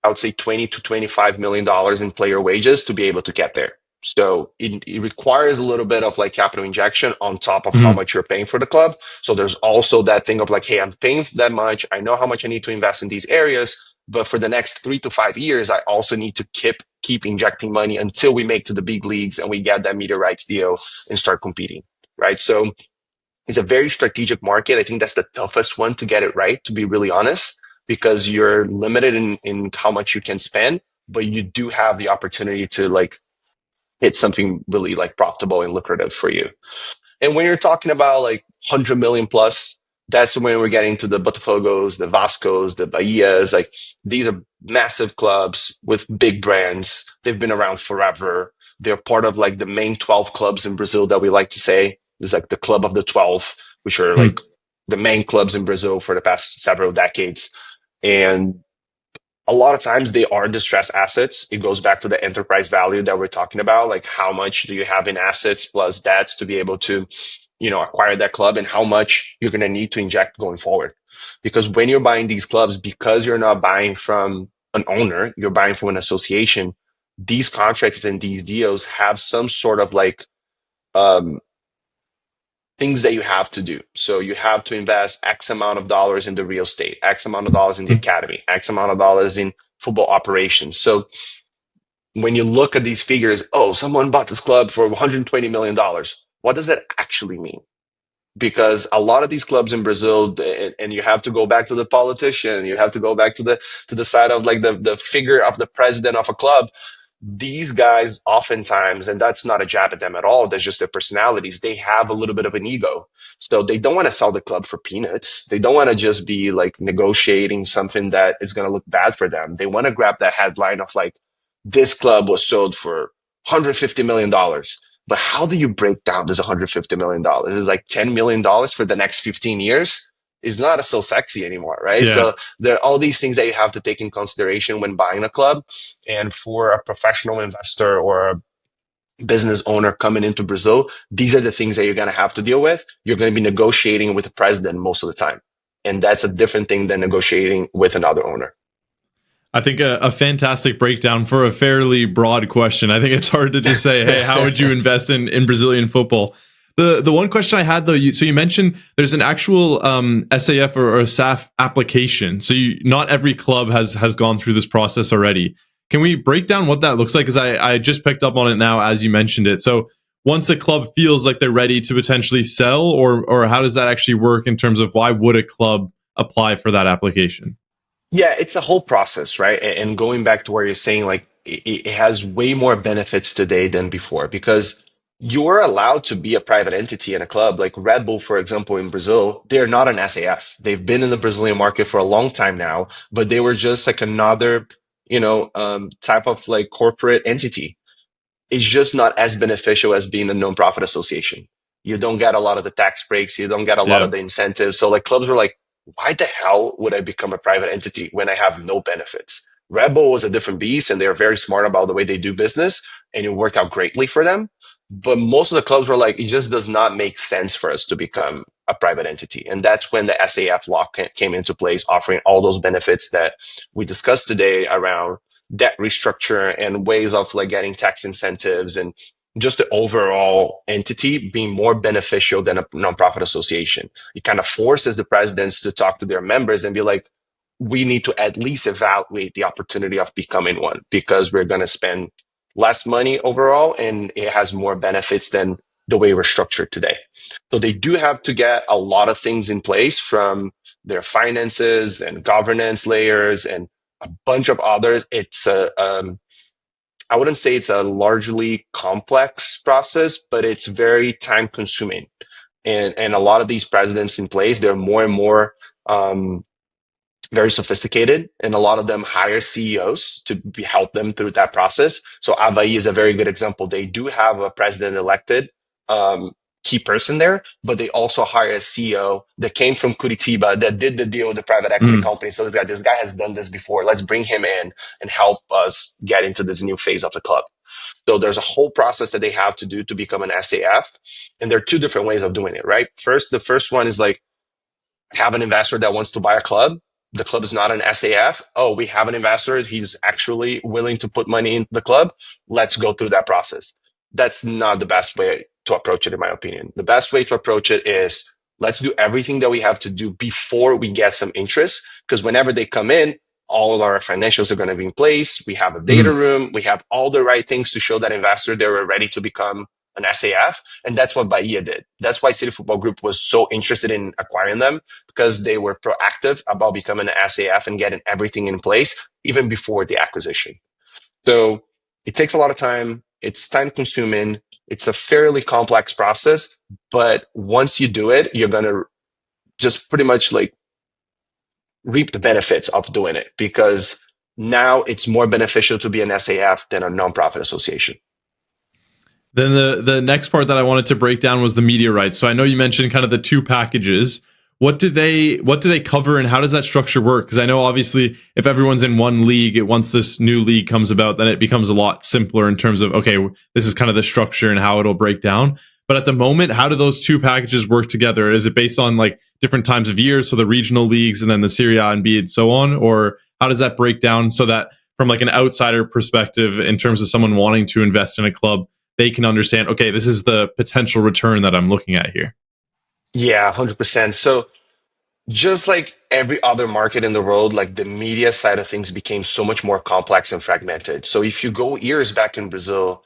I would say, 20 to $25 million in player wages to be able to get there. So it requires a little bit of like capital injection on top of how much you're paying for the club. So there's also that thing of like, hey, I'm paying that much. I know how much I need to invest in these areas, but for the next 3 to 5 years, I also need to keep injecting money until we make to the big leagues and we get that media rights deal and start competing, right? So it's a very strategic market. I think that's the toughest one to get it right, to be really honest, because you're limited in how much you can spend, but you do have the opportunity to like hit something really like profitable and lucrative for you. And when you're talking about like 100 million plus, that's when we're getting to the Botafogos, the Vascos, the Bahias. Like these are massive clubs with big brands. They've been around forever. They're part of like the main 12 clubs in Brazil that we like to say. There's like the club of the 12, which are like the main clubs in Brazil for the past several decades. And a lot of times they are distressed assets. It goes back to the enterprise value that we're talking about. Like how much do you have in assets plus debts to be able to, acquire that club, and how much you're going to need to inject going forward. Because when you're buying these clubs, because you're not buying from an owner, you're buying from an association, these contracts and these deals have some sort of like, things that you have to do. So you have to invest X amount of dollars in the real estate, X amount of dollars in the academy, X amount of dollars in football operations. So when you look at these figures, oh, someone bought this club for $120 million. What does that actually mean? Because a lot of these clubs in Brazil, and you have to go back to the politician, you have to go back to the side of like the figure of the president of a club. These guys oftentimes, and that's not a jab at them at all, that's just their personalities, they have a little bit of an ego. So they don't want to sell the club for peanuts. They don't want to just be like negotiating something that is going to look bad for them. They want to grab that headline of like, this club was sold for $150 million. But how do you break down this $150 million? It's like $10 million for the next 15 years. It's not so sexy anymore, right? Yeah. So there are all these things that you have to take in consideration when buying a club. And for a professional investor or a business owner coming into Brazil, these are the things that you're going to have to deal with. You're going to be negotiating with the president most of the time. And that's a different thing than negotiating with another owner. I think a fantastic breakdown for a fairly broad question. I think it's hard to just say, hey, how would you invest in Brazilian football? The one question I had, though, so you mentioned there's an actual SAF or SAF application. So not every club has gone through this process already. Can we break down what that looks like? Because I just picked up on it now as you mentioned it. So once a club feels like they're ready to potentially sell, or how does that actually work in terms of why would a club apply for that application? Yeah, it's a whole process, right? And going back to where you're saying, like, it has way more benefits today than before because you're allowed to be a private entity in a club. Like Red Bull, for example, in Brazil, they're not an SAF. They've been in the Brazilian market for a long time now, but they were just like another, type of like corporate entity. It's just not as beneficial as being a nonprofit association. You don't get a lot of the tax breaks. You don't get a lot of the incentives. So like clubs were like, why the hell would I become a private entity when I have no benefits? Red Bull was a different beast and they're very smart about the way they do business and it worked out greatly for them. But most of the clubs were like, it just does not make sense for us to become a private entity. And that's when the SAF law came into place, offering all those benefits that we discussed today around debt restructure and ways of like getting tax incentives and just the overall entity being more beneficial than a nonprofit association. It kind of forces the presidents to talk to their members and be like, we need to at least evaluate the opportunity of becoming one because we're going to spend less money overall and it has more benefits than the way we're structured today. So they do have to get a lot of things in place, from their finances and governance layers and a bunch of others. It's I wouldn't say it's a largely complex process, but it's very time consuming. And a lot of these presidents in place, they're more and more um, very sophisticated, and a lot of them hire CEOs to help them through that process. So Avaí is a very good example. They do have a president elected um, key person there, but they also hire a CEO that came from Curitiba that did the deal with the private equity Mm. company. So this guy has done this before. Let's bring him in and help us get into this new phase of the club. So there's a whole process that they have to do to become an SAF. And there are two different ways of doing it, right? The first one is like, have an investor that wants to buy a club. The club is not an SAF. Oh, we have an investor. He's actually willing to put money in the club. Let's go through that process. That's not the best way to approach it, in my opinion. The best way to approach it is, let's do everything that we have to do before we get some interest. Because whenever they come in, all of our financials are going to be in place. We have a data Mm. room. We have all the right things to show that investor they were ready to become an SAF. And that's what Bahia did. That's why City Football Group was so interested in acquiring them, because they were proactive about becoming an SAF and getting everything in place even before the acquisition. So it takes a lot of time. It's time consuming. It's a fairly complex process, but once you do it, you're going to just pretty much like reap the benefits of doing it, because now it's more beneficial to be an SAF than a nonprofit association. Then the next part that I wanted to break down was the media rights. So I know you mentioned kind of the two packages. What do they cover, and how does that structure work? Because I know obviously if everyone's in one league, once this new league comes about, then it becomes a lot simpler in terms of, okay, this is kind of the structure and how it'll break down. But at the moment, how do those two packages work together? Is it based on like different times of year, so the regional leagues and then the Serie A and B and so on, or how does that break down so that from like an outsider perspective, in terms of someone wanting to invest in a club, they can understand, okay, this is the potential return that I'm looking at here? Yeah, 100%. So just like every other market in the world, like the media side of things became so much more complex and fragmented. So if you go years back in Brazil,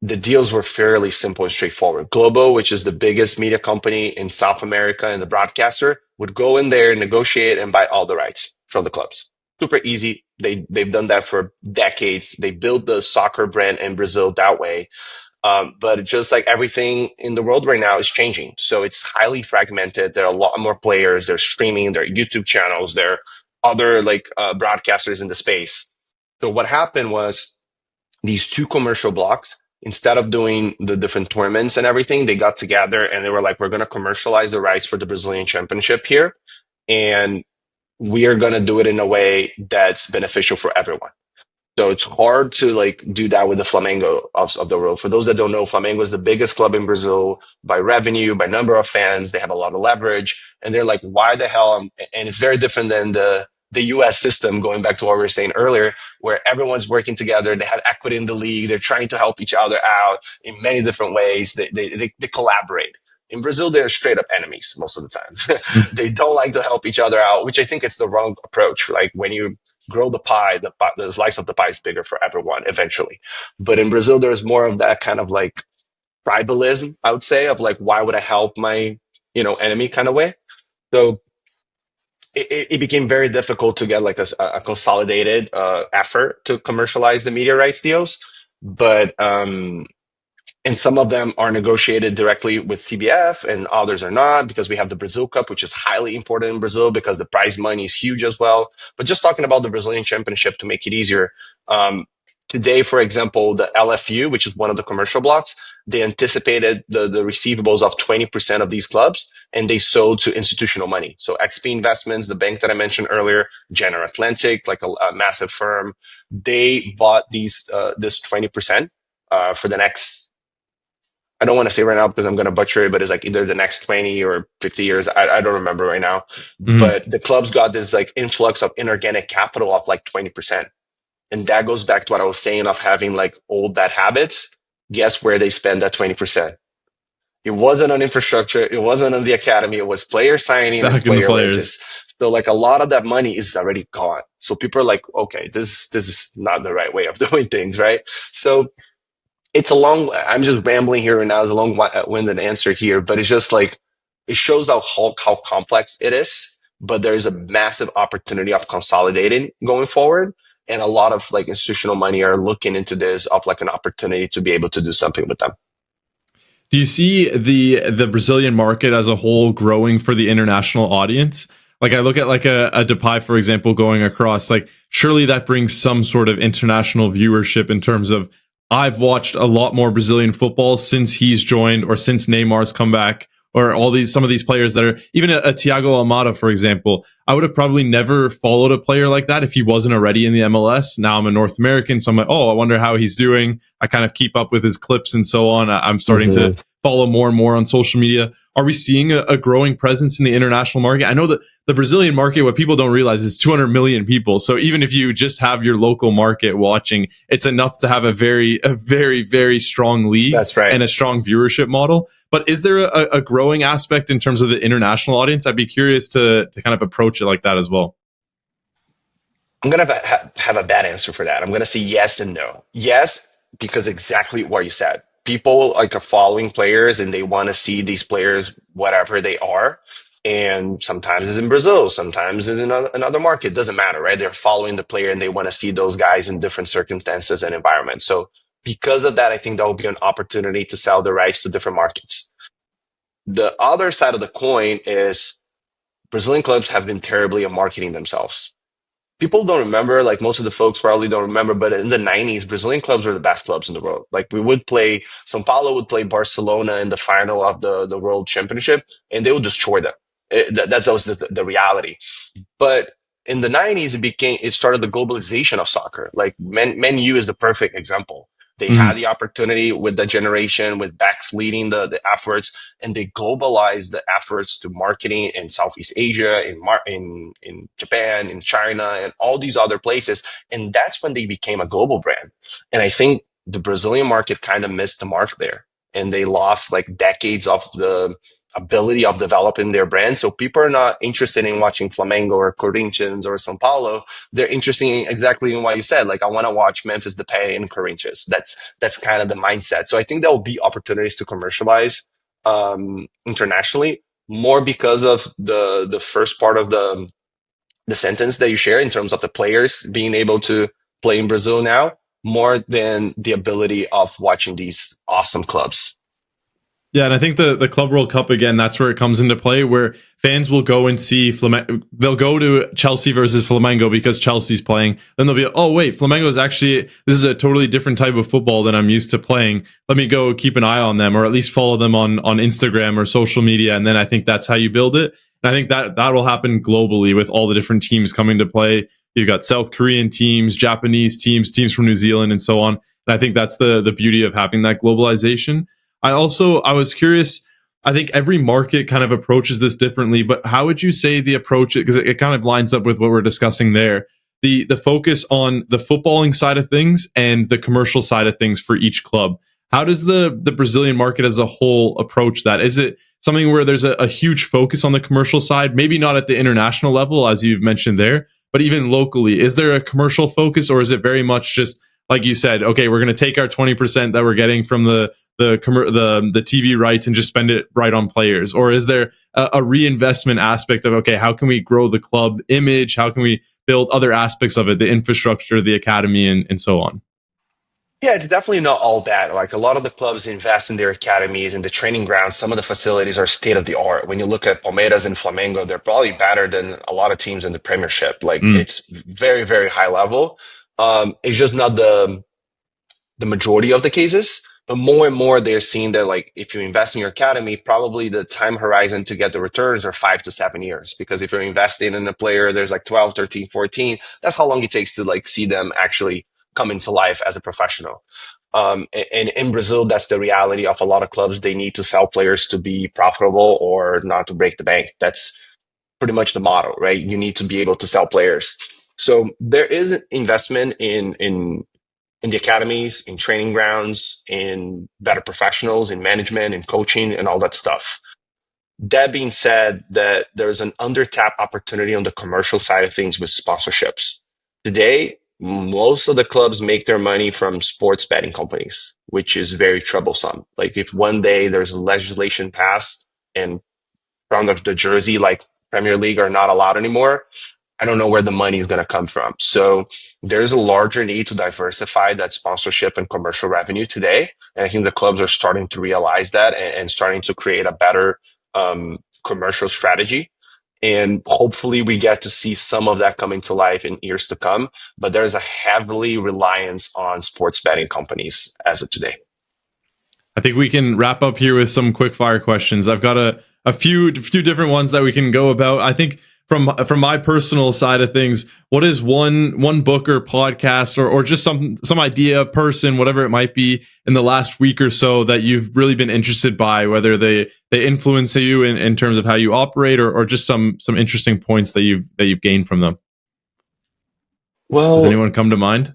the deals were fairly simple and straightforward. Globo, which is the biggest media company in South America and the broadcaster, would go in there, negotiate, and buy all the rights from the clubs. Super easy. They've done that for decades. They built the soccer brand in Brazil that way. But just like everything in the world right now is changing. So it's highly fragmented. There are a lot more players. They're streaming, there are YouTube channels, there are other like broadcasters in the space. So what happened was, these two commercial blocks, instead of doing the different tournaments and everything, they got together and they were like, we're going to commercialize the rights for the Brazilian Championship here. And we are going to do it in a way that's beneficial for everyone. So it's hard to like do that with the Flamengo of the world. For those that don't know, Flamengo is the biggest club in Brazil by revenue, by number of fans. They have a lot of leverage, and they're like, why the hell? And it's very different than the US system, going back to what we were saying earlier, where everyone's working together. They have equity in the league. They're trying to help each other out in many different ways. They collaborate. In Brazil, they're straight up enemies most of the time. Mm. They don't like to help each other out, which I think it's the wrong approach. Like when you grow the pie, the slice of the pie is bigger for everyone eventually. But in Brazil, there's more of that kind of like tribalism, I would say, of like, why would I help my, enemy kind of way. So it became very difficult to get like a consolidated effort to commercialize the media rights deals. But and some of them are negotiated directly with CBF and others are not, because we have the Brazil Cup, which is highly important in Brazil because the prize money is huge as well. But just talking about the Brazilian Championship to make it easier, today, for example, the LFU, which is one of the commercial blocks, they anticipated the receivables of 20% of these clubs, and they sold to institutional money. So XP Investments, the bank that I mentioned earlier, General Atlantic, like a massive firm, they bought this 20% for the next, I don't want to say right now because I'm going to butcher it, but it's like either the next 20 or 50 years. I don't remember right now. Mm. But the clubs got this like influx of inorganic capital of like 20%. And that goes back to what I was saying of having like old bad habits. Guess where they spend that 20%? It wasn't on infrastructure. It wasn't on the academy. It was player signing and Back in the player players. wages. So like a lot of that money is already gone. So people are like, okay, this is not the right way of doing things, right? So It's a long, I'm just rambling here right now. It's a long winded answer here, but it's just like, it shows how complex it is, but there's a massive opportunity of consolidating going forward. And a lot of like institutional money are looking into this of like an opportunity to be able to do something with them. Do you see the Brazilian market as a whole growing for the international audience? Like I look at like a Depay, for example, going across, like surely that brings some sort of international viewership in terms of I've watched a lot more Brazilian football since he's joined or since Neymar's come back or all these some of these players that are even a Thiago Almada, for example. I would have probably never followed a player like that if he wasn't already in the MLS. Now I'm a North American, so I'm like, oh, I wonder how he's doing. I kind of keep up with his clips and so on. I'm starting to Mm-hmm. follow more and more on social media. Are we seeing a growing presence in the international market? I know that the Brazilian market, what people don't realize is 200 million people. So even if you just have your local market watching, it's enough to have a very strong league That's right. and a strong viewership model. But is there a growing aspect in terms of the international audience? I'd be curious to kind of approach it like that as well. I'm going to have a bad answer for that. I'm going to say yes and no. Yes, because exactly what you said. People like are following players and they want to see these players, whatever they are. And sometimes it's in Brazil, sometimes in another market. It doesn't matter, right? They're following the player and they want to see those guys in different circumstances and environments. So because of that, I think that will be an opportunity to sell the rights to different markets. The other side of the coin is Brazilian clubs have been terribly at marketing themselves. People don't remember, like most of the folks probably don't remember, but in the 90s, Brazilian clubs were the best clubs in the world. Like we would play, São Paulo would play Barcelona in the final of the World Championship, and they would destroy them. That's always the reality. But in the 90s, it started the globalization of soccer. Like Man U is the perfect example. They had Mm-hmm. the opportunity with the generation, with Bex leading the efforts, and they globalized the efforts to marketing in Southeast Asia, in Japan, in China, and all these other places. And that's when they became a global brand. And I think the Brazilian market kind of missed the mark there. And they lost like decades of the ability of developing their brand. So people are not interested in watching Flamengo or Corinthians or São Paulo. They're interested in exactly in what you said. Like I want to watch Memphis Depay and Corinthians. That's kind of the mindset. So I think there will be opportunities to commercialize internationally more because of the first part of the sentence that you share in terms of the players being able to play in Brazil now more than the ability of watching these awesome clubs. Yeah, and I think the Club World Cup again, that's where it comes into play, where fans will go and see Flamengo. They'll go to Chelsea versus Flamengo because Chelsea's playing. Then they'll be, oh wait, Flamengo is actually this is a totally different type of football than I'm used to playing. Let me go keep an eye on them, or at least follow them on Instagram or social media. And then I think that's how you build it. And I think that will happen globally with all the different teams coming to play. You've got South Korean teams, Japanese teams, teams from New Zealand, and so on. And I think that's the beauty of having that globalization. I was curious. I think every market kind of approaches this differently, but how would you say the approach, because it kind of lines up with what we're discussing there, the focus on the footballing side of things and the commercial side of things for each club? How does the Brazilian market as a whole approach that? Is it something where there's a huge focus on the commercial side, maybe not at the international level, as you've mentioned there, but even locally? Is there a commercial focus, or is it very much just like you said, okay, we're going to take our 20% that we're getting from the TV rights and just spend it right on players? Or is there a reinvestment aspect of, okay, how can we grow the club image? How can we build other aspects of it, the infrastructure, the academy, and so on? Yeah, it's definitely not all bad. Like a lot of the clubs invest in their academies and the training grounds. Some of the facilities are state of the art. When you look at Palmeiras and Flamengo, they're probably better than a lot of teams in the Premiership. Like Mm. it's very high level. It's just not the majority of the cases, but more and more they're seeing that like if you invest in your academy, probably the time horizon to get the returns are 5 to 7 years. Because if you're investing in a player, there's like 12, 13, 14, that's how long it takes to like see them actually come into life as a professional. And in Brazil, that's the reality of a lot of clubs. They need to sell players to be profitable or not to break the bank. That's pretty much the model, right? You need to be able to sell players. So there is an investment in the academies, in training grounds, in better professionals, in management, in coaching, and all that stuff. That being said, there's an undertapped opportunity on the commercial side of things with sponsorships. Today, most of the clubs make their money from sports betting companies, which is very troublesome. Like if one day there's legislation passed and from the jersey, like Premier League, are not allowed anymore, I don't know where the money is going to come from. So there's a larger need to diversify that sponsorship and commercial revenue today. And I think the clubs are starting to realize that and starting to create a better commercial strategy. And hopefully we get to see some of that coming to life in years to come. But there's a heavily reliance on sports betting companies as of today. I think we can wrap up here with some quick fire questions. I've got a few different ones that we can go about. I think from my personal side of things, what is one book or podcast or just some idea, person, whatever it might be, in the last week or so that you've really been interested by, whether they influence you in terms of how you operate or just some interesting points that you've gained from them? Well, does anyone come to mind?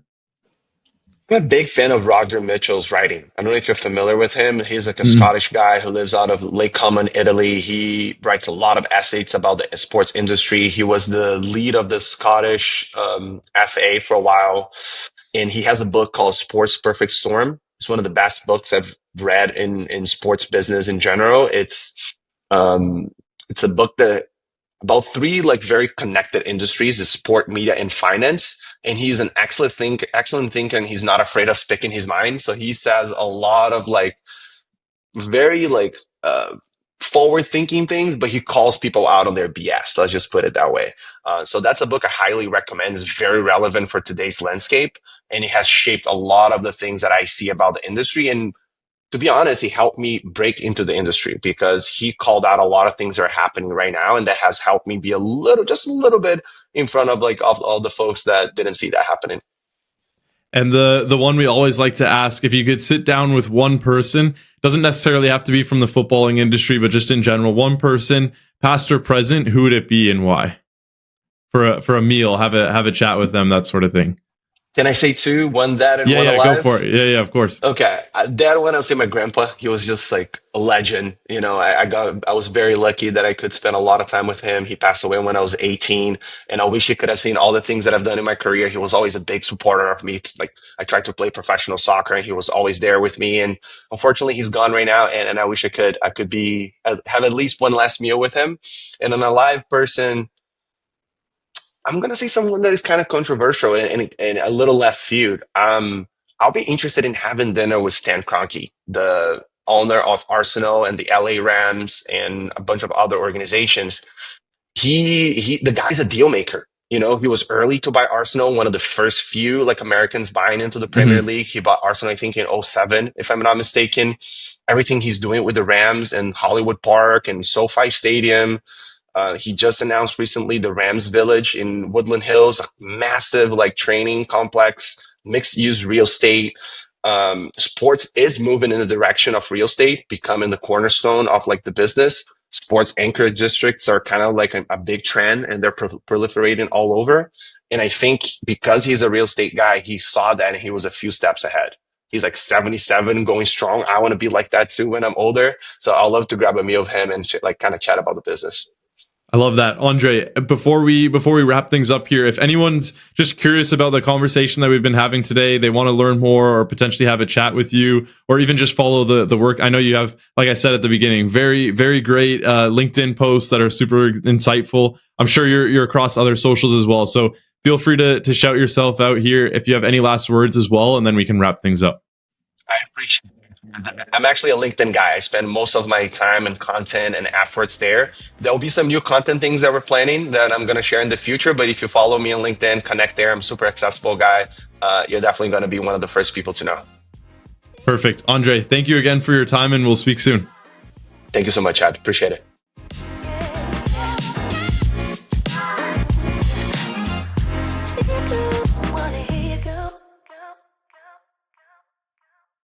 I'm a big fan of Roger Mitchell's writing. I don't know if you're familiar with him. He's like a Mm. Scottish guy who lives out of Lake Como, Italy. He writes a lot of essays about the sports industry. He was the lead of the Scottish FA for a while. And he has a book called Sports Perfect Storm. It's one of the best books I've read in sports business in general. It's a book that about three like very connected industries: is sport, media, and finance. And he's an excellent thinker, and he's not afraid of speaking his mind. So he says a lot of like very like forward thinking things, but he calls people out on their BS. Let's just put it that way. So that's a book I highly recommend. It's very relevant for today's landscape, and it has shaped a lot of the things that I see about the industry. And to be honest, he helped me break into the industry because he called out a lot of things that are happening right now. And that has helped me be just a little bit in front of like of all the folks that didn't see that happening. And the one we always like to ask, if you could sit down with one person, doesn't necessarily have to be from the footballing industry, but just in general, one person, past or present, who would it be and why? For a meal, have a chat with them, that sort of thing. Can I say two? One dead and one alive? Yeah, go for it. Yeah, of course. Okay. Dead one, I would say my grandpa. He was just like a legend. You know, I was very lucky that I could spend a lot of time with him. He passed away when I was 18, and I wish he could have seen all the things that I've done in my career. He was always a big supporter of me. Like, I tried to play professional soccer, and he was always there with me. And unfortunately, he's gone right now. And I wish I could have at least one last meal with him. And an alive person, I'm gonna say someone that is kind of controversial and a little left field. I'll be interested in having dinner with Stan Kroenke, the owner of Arsenal and the LA Rams and a bunch of other organizations. The guy's a deal maker. You know, he was early to buy Arsenal, one of the first few like Americans buying into the Premier League. He bought Arsenal, I think, in 2007, if I'm not mistaken. Everything he's doing with the Rams and Hollywood Park and SoFi Stadium. He just announced recently the Rams Village in Woodland Hills, a massive like training complex, mixed use real estate. Sports is moving in the direction of real estate, becoming the cornerstone of like the business. Sports anchor districts are kind of like a big trend, and they're proliferating all over. And I think because he's a real estate guy, he saw that and he was a few steps ahead. He's like 77, going strong. I want to be like that too when I'm older. So I'll love to grab a meal with him and like kind of chat about the business. I love that. Andre, before we wrap things up here, if anyone's just curious about the conversation that we've been having today, they want to learn more or potentially have a chat with you or even just follow the work. I know you have, like I said at the beginning, very, very great LinkedIn posts that are super insightful. I'm sure you're across other socials as well. So feel free to shout yourself out here if you have any last words as well, and then we can wrap things up. I appreciate it. I'm actually a LinkedIn guy. I spend most of my time and content and efforts there. There'll be some new content things that we're planning that I'm going to share in the future. But if you follow me on LinkedIn, connect there. I'm a super accessible guy. You're definitely going to be one of the first people to know. Perfect. Andre, thank you again for your time, and we'll speak soon. Thank you so much, Chad. Appreciate it.